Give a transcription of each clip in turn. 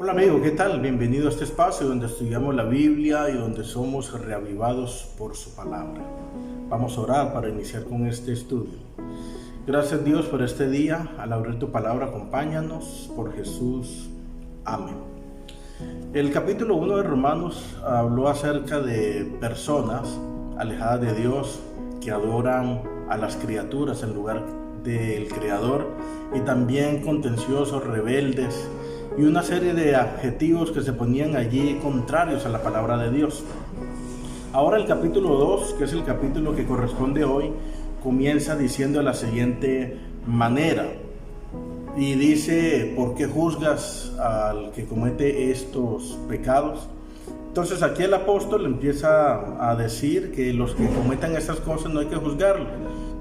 Hola amigo, ¿qué tal? Bienvenido a este espacio donde estudiamos la Biblia y donde somos reavivados por su palabra. Vamos a orar para iniciar con este estudio. Gracias Dios por este día. Al abrir tu palabra, acompáñanos por Jesús. Amén. El capítulo 1 de Romanos habló acerca de personas alejadas de Dios que adoran a las criaturas en lugar del Creador, y también contenciosos, rebeldes y una serie de adjetivos que se ponían allí contrarios a la palabra de Dios. Ahora el capítulo 2, que es el capítulo que corresponde hoy, comienza diciendo de la siguiente manera, y dice: ¿por qué juzgas al que comete estos pecados? Entonces aquí el apóstol empieza a decir que los que cometan estas cosas no hay que juzgarlos.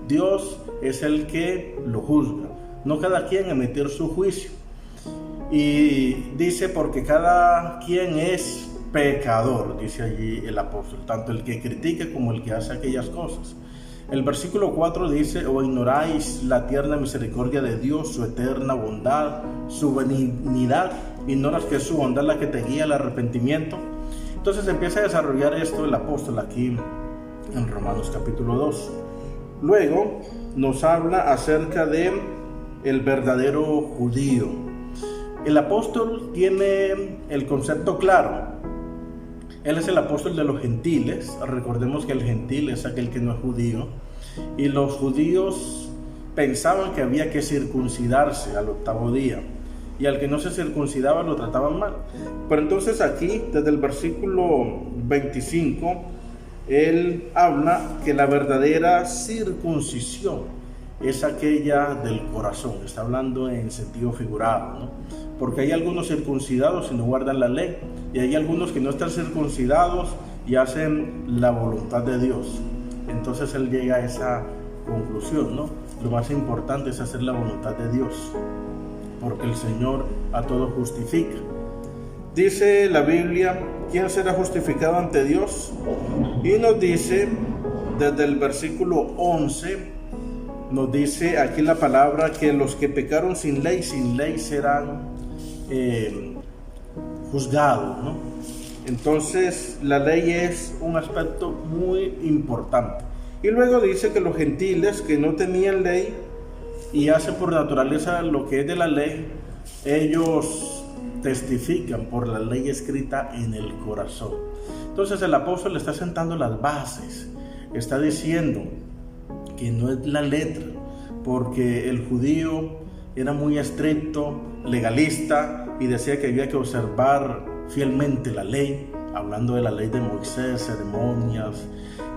Dios es el que lo juzga, no cada quien emitir su juicio. Y dice: porque cada quien es pecador, dice allí el apóstol, tanto el que critica como el que hace aquellas cosas. El versículo 4 dice: o ignoráis la tierna misericordia de Dios, su eterna bondad, su benignidad, ignoras que es su bondad la que te guía al arrepentimiento. Entonces empieza a desarrollar esto el apóstol aquí en Romanos capítulo 2. Luego nos habla acerca de el verdadero judío. El apóstol tiene el concepto claro. Él es el apóstol de los gentiles. Recordemos que el gentil es aquel que no es judío, y los judíos pensaban que había que circuncidarse al 8º día, y al que no se circuncidaba lo trataban mal. Pero entonces aquí, desde el versículo 25, él habla que la verdadera circuncisión es aquella del corazón. Está hablando en sentido figurado, ¿no? Porque hay algunos circuncidados y no guardan la ley, y hay algunos que no están circuncidados y hacen la voluntad de Dios. Entonces él llega a esa conclusión, ¿no? Lo más importante es hacer la voluntad de Dios, porque el Señor a todos justifica. Dice la Biblia: ¿quién será justificado ante Dios? Y nos dice, desde el versículo 11, nos dice aquí la palabra que los que pecaron sin ley serán juzgados, ¿no? Entonces la ley es un aspecto muy importante. Y luego dice que los gentiles que no tenían ley y hacen por naturaleza lo que es de la ley, ellos testifican por la ley escrita en el corazón. Entonces el apóstol está sentando las bases, está diciendo que no es la letra, porque el judío era muy estricto, legalista, y decía que había que observar fielmente la ley, hablando de la ley de Moisés, ceremonias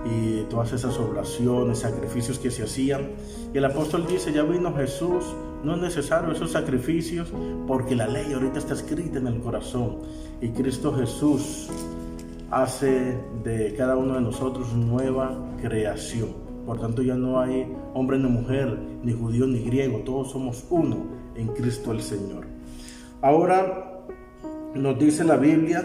y todas esas oblaciones, sacrificios que se hacían. Y el apóstol dice: ya vino Jesús, no es necesario esos sacrificios, porque la ley ahorita está escrita en el corazón, y Cristo Jesús hace de cada uno de nosotros nueva creación. Por tanto, ya no hay hombre ni mujer, ni judío ni griego, todos somos uno en Cristo el Señor. Ahora nos dice la Biblia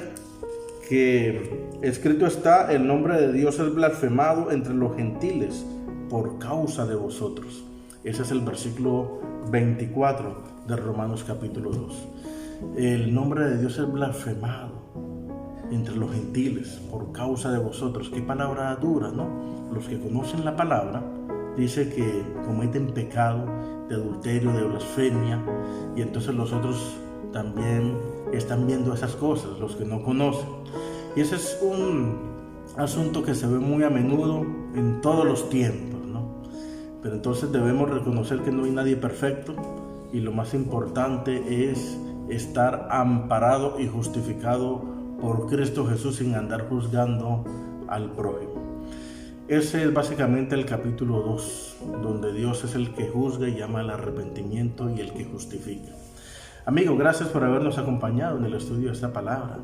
que escrito está: el nombre de Dios es blasfemado entre los gentiles por causa de vosotros. Ese es el versículo 24 de Romanos capítulo 2. El nombre de Dios es blasfemado entre los gentiles por causa de vosotros. Qué palabra dura, ¿no? Los que conocen la palabra dice que cometen pecado de adulterio, de blasfemia, y entonces los otros también están viendo esas cosas, los que no conocen. Y ese es un asunto que se ve muy a menudo en todos los tiempos, ¿no? Pero entonces debemos reconocer que no hay nadie perfecto, y lo más importante es estar amparado y justificado por Cristo Jesús sin andar juzgando al prójimo. Ese es básicamente el capítulo 2, donde Dios es el que juzga y llama al arrepentimiento y el que justifica. Amigo, gracias por habernos acompañado en el estudio de esta palabra.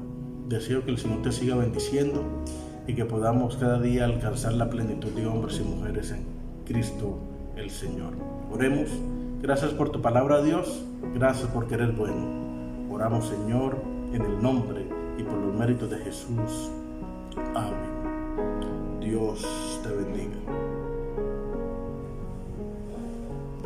Deseo que el Señor te siga bendiciendo y que podamos cada día alcanzar la plenitud de hombres y mujeres en Cristo el Señor. Oremos. Gracias por tu palabra, Dios. Gracias porque eres bueno. Oramos, Señor, en el nombre y por los méritos de Jesús. Amén. Dios te bendiga.